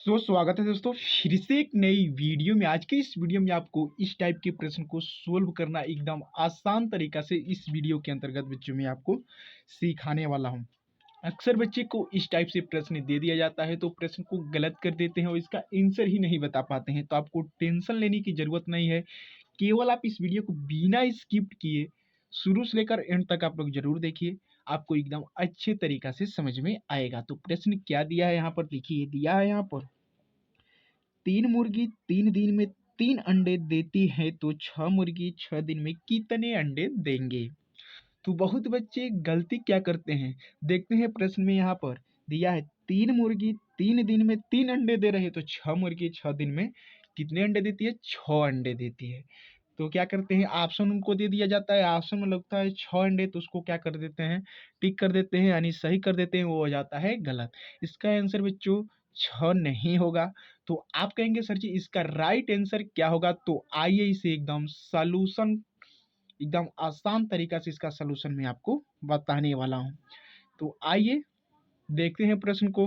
स्वागत है दोस्तों फिर से एक नई वीडियो में। आज के इस वीडियो में आपको इस टाइप के प्रश्न को सोल्व करना एकदम आसान तरीका से इस वीडियो के अंतर्गत बच्चों में आपको सिखाने वाला हूं। अक्सर बच्चे को इस टाइप से प्रश्न दे दिया जाता है तो प्रश्न को गलत कर देते हैं और इसका आंसर ही नहीं बता पाते हैं। तो आपको टेंशन लेने की जरूरत नहीं है। केवल आप इस वीडियो को बिना स्किप किए शुरू से लेकर एंड तक आप लोग जरूर देखिए। आपको एकदम अच्छे तरीका से समझ में आएगा। तो प्रश्न क्या दिया है यहाँ पर देखिए, दिया है यहाँ पर 3 मुर्गी 3 दिन में 3 अंडे देती है तो 6 मुर्गी 6 दिन में कितने अंडे देंगे। तो बहुत बच्चे गलती क्या करते हैं, देखते हैं प्रश्न में यहाँ पर दिया है 3 मुर्गी 3 दिन में 3 अंडे दे रहे हैं तो 6 मुर्गी 6 दिन में कितने अंडे देती है, 6 अंडे देती है। तो क्या करते हैं, ऑप्शन उनको दे दिया जाता है, ऑप्शन में लगता है 6 अंडे तो उसको क्या कर देते हैं, टिक कर देते हैं यानी सही कर देते हैं, वो हो जाता है गलत। इसका आंसर बच्चों 6 नहीं होगा। तो आप कहेंगे सर जी इसका राइट आंसर क्या होगा। तो आइए इसे एकदम सॉल्यूशन, एकदम आसान तरीका से इसका सलूशन मैं आपको बताने वाला हूं। तो आइए देखते हैं प्रश्न को।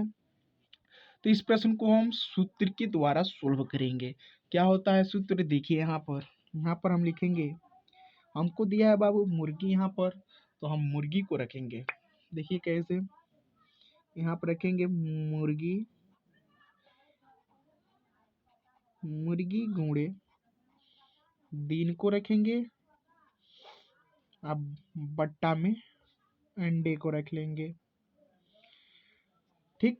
तो इस प्रश्न को हम सूत्र के द्वारा सोल्व करेंगे। क्या होता है सूत्र, देखिए यहाँ पर हम लिखेंगे, हमको दिया है बाबू मुर्गी यहाँ पर, तो हम मुर्गी को रखेंगे। देखिए कैसे, यहाँ पर रखेंगे मुर्गी, मुर्गी घोड़े, दिन को रखेंगे, अब बट्टा में अंडे को रख लेंगे। ठीक।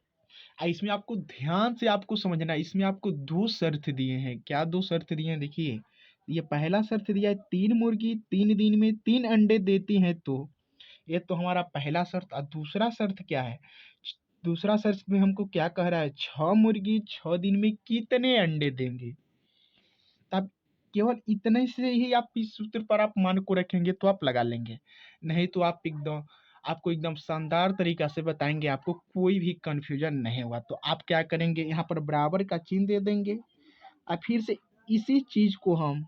इसमें आपको ध्यान से आपको समझना है, इसमें आपको दो शर्त दिए हैं। क्या दो शर्त दिए हैं, देखिए ये पहला शर्त दिया है 3 मुर्गी 3 दिन में 3 अंडे देती हैं, तो ये तो हमारा पहला शर्त। और दूसरा शर्त क्या है, दूसरा शर्त में हमको क्या कह रहा है, 6 मुर्गी 6 दिन में कितने अंडे देंगे। तब केवल इतने से ही आप इस सूत्र पर आप मान को रखेंगे तो आप लगा लेंगे, नहीं तो आप एकदम, आपको एकदम शानदार तरीका से बताएंगे, आपको कोई भी कंफ्यूजन नहीं होगा। तो आप क्या करेंगे, यहाँ पर बराबर का चिन्ह दे देंगे और फिर से इसी चीज को हम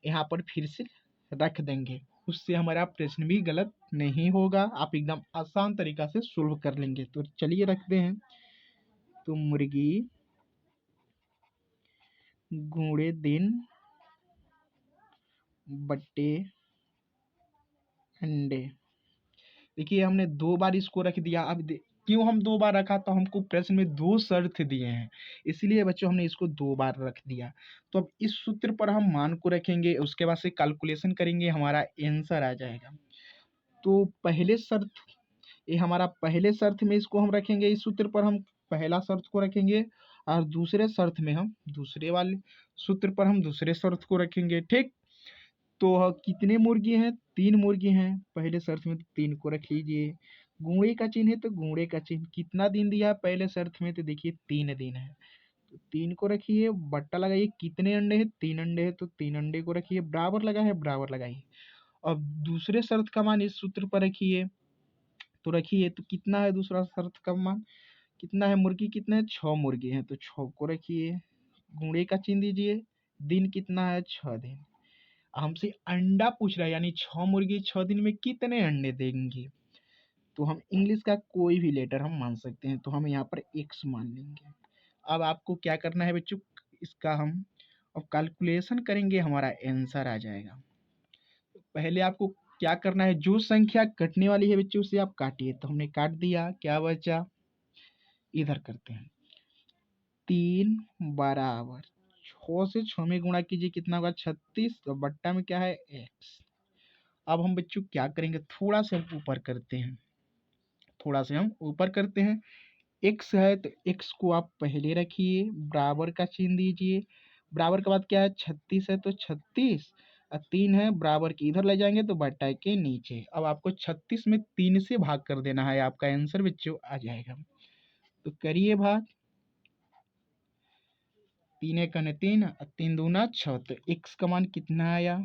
यहाँ पर फिर से रख देंगे, उससे हमारा प्रश्न भी गलत नहीं होगा, आप एकदम आसान तरीका से सोल्व कर लेंगे। तो चलिए रखते हैं, तो मुर्गी घोड़े दिन बट्टे अंडे। देखिए हमने 2 बार इसको रख दिया। अब क्यों हम 2 बार रखा, तो हमको प्रश्न में 2 शर्त दिए हैं, इसलिए बच्चों हमने इसको 2 बार रख दिया। तो अब इस सूत्र पर हम मान को रखेंगे, उसके बाद से कैलकुलेशन करेंगे, हमारा आंसर आ जाएगा। तो पहले शर्त, ये हमारा पहले शर्त में इसको हम रखेंगे, इस सूत्र पर हम पहला शर्त को रखेंगे, और दूसरे शर्त में हम दूसरे वाले सूत्र पर हम दूसरे शर्त को रखेंगे। ठीक। तो कितने मुर्गी हैं, 3 मुर्गी हैं, पहले शर्त में तो 3 को रख लीजिए। घोड़े का चिन्ह है तो घोड़े का चिन्ह, कितना दिन दिया है पहले शर्त में, तो देखिए 3 दिन है, तो 3 को रखिए, बट्टा लगाइए, कितने अंडे हैं, 3 अंडे हैं तो 3 अंडे को रखिए, बराबर लगा है बराबर लगाइए। अब दूसरे शर्त का मान इस सूत्र पर रखिए, तो रखिए, तो कितना है दूसरा शर्त का मान, कितना है, मुर्गी कितने हैं, 6 मुर्गी हैं तो 6 को रखिए, घोड़े का चिन्ह दीजिए, दिन कितना है, 6 दिन। हमसे अंडा पूछ रहा है, यानी 6 मुर्गी 6 दिन में कितने अंडे देंगी। तो हम इंग्लिश का कोई भी लेटर हम मान सकते हैं, तो हम यहाँ पर एक्स मान लेंगे। अब आपको क्या करना है बच्चों, इसका हम अब कैलकुलेशन करेंगे, हमारा आंसर आ जाएगा। तो पहले आपको क्या करना है, जो संख्या कटने वाली है बच्चों उसे आप काटिए। तो हमने काट दिया, क्या बचा, इधर करते हैं, 3 बराबर 6 से 6 में गुणा कीजिए, कितना होगा 36, तो बट्टा में क्या है एक्स। अब हम बच्चों क्या करेंगे, थोड़ा से हम ऊपर करते हैं, थोड़ा से हम ऊपर करते हैं। एक्स है तो एक्स को आप पहले रखिए, बराबर का चिन्ह दीजिए, बराबर के बाद क्या है 36 है तो 36, और 3 है बराबर के इधर ले जाएंगे तो बट्टा के नीचे। अब आपको 36 में 3 से भाग कर देना है, आपका आंसर बच्चों आ जाएगा। तो करिए भाग, 3 एक 3, 3 दूना 6, तो एक्स का मान कितना आया,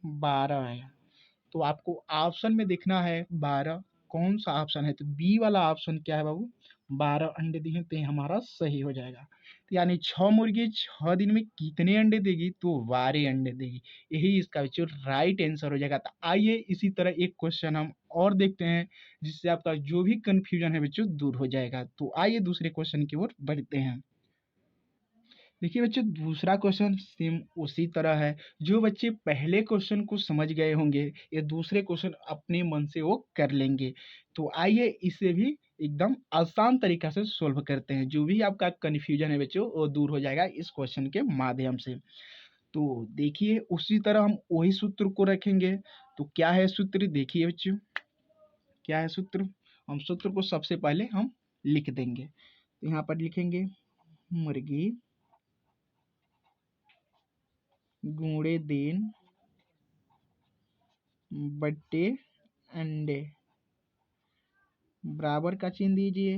12 आया। तो आपको ऑप्शन में देखना है 12 कौन सा ऑप्शन है, तो बी वाला ऑप्शन क्या है बाबू, 12 अंडे दिए तो ये हमारा सही हो जाएगा। तो यानी 6 मुर्गी 6 दिन में कितने अंडे देगी, तो 12 अंडे देगी, यही इसका बच्चों राइट आंसर हो जाएगा। तो आइए इसी तरह एक क्वेश्चन हम और देखते हैं, जिससे आपका जो भी कंफ्यूजन है बच्चों दूर हो जाएगा। तो आइए दूसरे क्वेश्चन की ओर बढ़ते हैं। देखिए बच्चों, दूसरा क्वेश्चन सेम उसी तरह है। जो बच्चे पहले क्वेश्चन को समझ गए होंगे, ये दूसरे क्वेश्चन अपने मन से वो कर लेंगे। तो आइए इसे भी एकदम आसान तरीका से सोल्व करते हैं। जो भी आपका कन्फ्यूजन है बच्चों, वो दूर हो जाएगा इस क्वेश्चन के माध्यम से। तो देखिए, उसी तरह हम वही सूत्र को रखेंगे। तो क्या है सूत्र, देखिए बच्चों, क्या है सूत्र। हम सूत्र को सबसे पहले हम लिख देंगे। तो यहाँ पर लिखेंगे मुर्गी गुणे दिन बट्टे अंडे बराबर का चिन्ह दीजिए।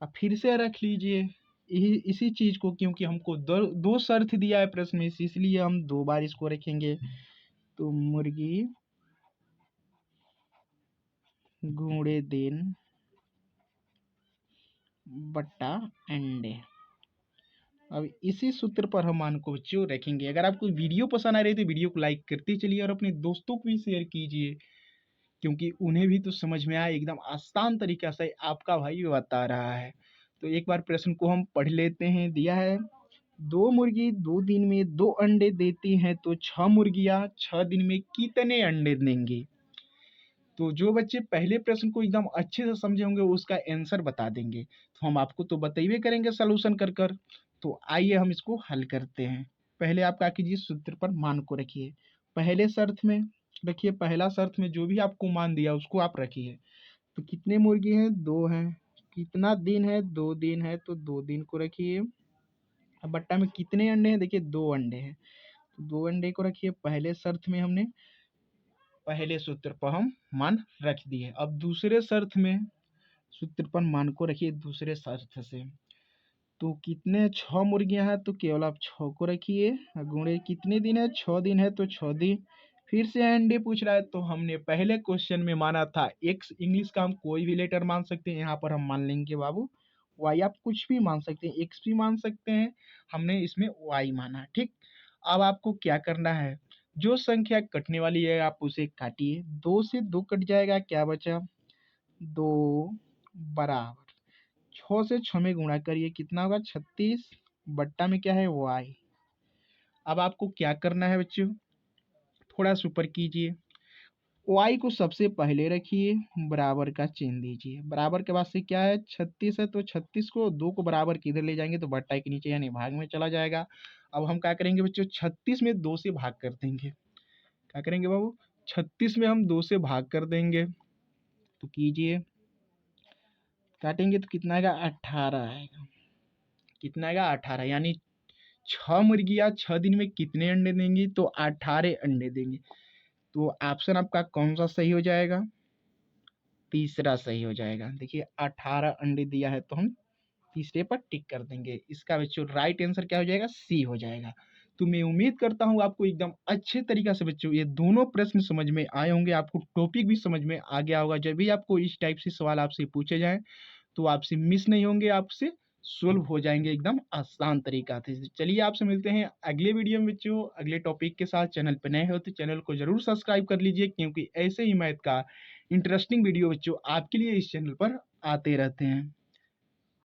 अब फिर से रख लीजिए इसी चीज को, क्योंकि हमको दो शर्त दिया है प्रश्न में, इसलिए हम दो बार इसको रखेंगे। तो मुर्गी गुणे दिन बट्टा अंडे। अब इसी सूत्र पर हम मान को बच्चों रखेंगे। अगर आपको वीडियो पसंद आ रही है तो वीडियो को लाइक करते चलिए और अपने दोस्तों को भी शेयर कीजिए, क्योंकि उन्हें भी तो समझ में आए। एकदम आसान तरीका से आपका भाई बता रहा है। तो एक बार प्रश्न को हम पढ़ लेते हैं। दिया है, दो मुर्गी 2 दिन में 2 अंडे देती हैं, तो 6 मुर्गियां 6 दिन में कितने अंडे देंगी। तो जो बच्चे पहले प्रश्न को एकदम अच्छे से समझे होंगे उसका आंसर बता देंगे। तो हम आपको तो बताइए करेंगे सलूशन कर कर। तो आइए हम इसको हल करते हैं। पहले आप क्या कीजिए, सूत्र पर मान को रखिए। पहले शर्त में रखिए, पहला शर्त में जो भी आपको मान दिया उसको आप रखिए। तो कितने मुर्गी हैं, 2 हैं। कितना दिन है, 2 दिन है, तो 2 दिन को रखिए। अब बट्टा में कितने अंडे हैं, देखिए 2 अंडे हैं, तो 2 अंडे को रखिए। पहले शर्त में हमने पहले सूत्र पर हम मान रख दिए। अब दूसरे शर्त में सूत्र पर मान को रखिए दूसरे शर्त से। तो कितने, 6 मुर्गियां हैं, तो केवल आप 6 को रखिए। गुणे कितने दिन है, 6 दिन है, तो 6 दिन। फिर से अंडे पूछ रहा है, तो हमने पहले क्वेश्चन में माना था एक्स। इंग्लिश का हम कोई भी लेटर मान सकते हैं, यहाँ पर हम मान लेंगे बाबू वाई। आप कुछ भी मान सकते हैं, एक्स भी मान सकते हैं, हमने इसमें वाई माना। ठीक, अब आपको क्या करना है, जो संख्या कटने वाली है आप उसे काटिए। 2 से 2 कट जाएगा, क्या बचा, 2 बराबर 6 से 6 में गुणा करिए, कितना होगा, 36। बट्टा में क्या है, वाई। अब आपको क्या करना है बच्चों, थोड़ा सा ऊपर कीजिए। वाई को सबसे पहले रखिए, बराबर का चिन्ह दीजिए। बराबर के बाद से क्या है, 36 है, तो 36 को 2 को बराबर किधर ले जाएंगे, तो बट्टा के नीचे यानी भाग में चला जाएगा। अब हम क्या करेंगे बच्चों, 36 में 2 से भाग कर देंगे। क्या करेंगे बाबू, 36 में हम 2 से भाग कर देंगे। तो कीजिए, काटेंगे तो कितना आएगा, 18 आएगा। कितना आएगा, 18। यानी 6 मुर्गियां 6 दिन में कितने अंडे देंगी, तो 18 अंडे देंगी। तो ऑप्शन आपका कौन सा सही हो जाएगा, तीसरा सही हो जाएगा। देखिए 18 अंडे दिया है, तो हम तीसरे पर टिक कर देंगे। इसका बच्चों राइट आंसर क्या हो जाएगा, सी हो जाएगा। तो मैं उम्मीद करता हूँ आपको एकदम अच्छे तरीका से बच्चों ये दोनों प्रश्न समझ में आए होंगे, आपको टॉपिक भी समझ में आ गया होगा। जब भी आपको इस टाइप से सवाल आपसे पूछे जाएं तो आपसे मिस नहीं होंगे, आपसे सोल्व हो जाएंगे एकदम आसान तरीका से। चलिए आपसे मिलते हैं अगले वीडियो में बच्चों, अगले टॉपिक के साथ। चैनल पर नए हो तो चैनल को जरूर सब्सक्राइब कर लीजिए, क्योंकि ऐसे ही मैथ का इंटरेस्टिंग वीडियो बच्चों आपके लिए इस चैनल पर आते रहते हैं।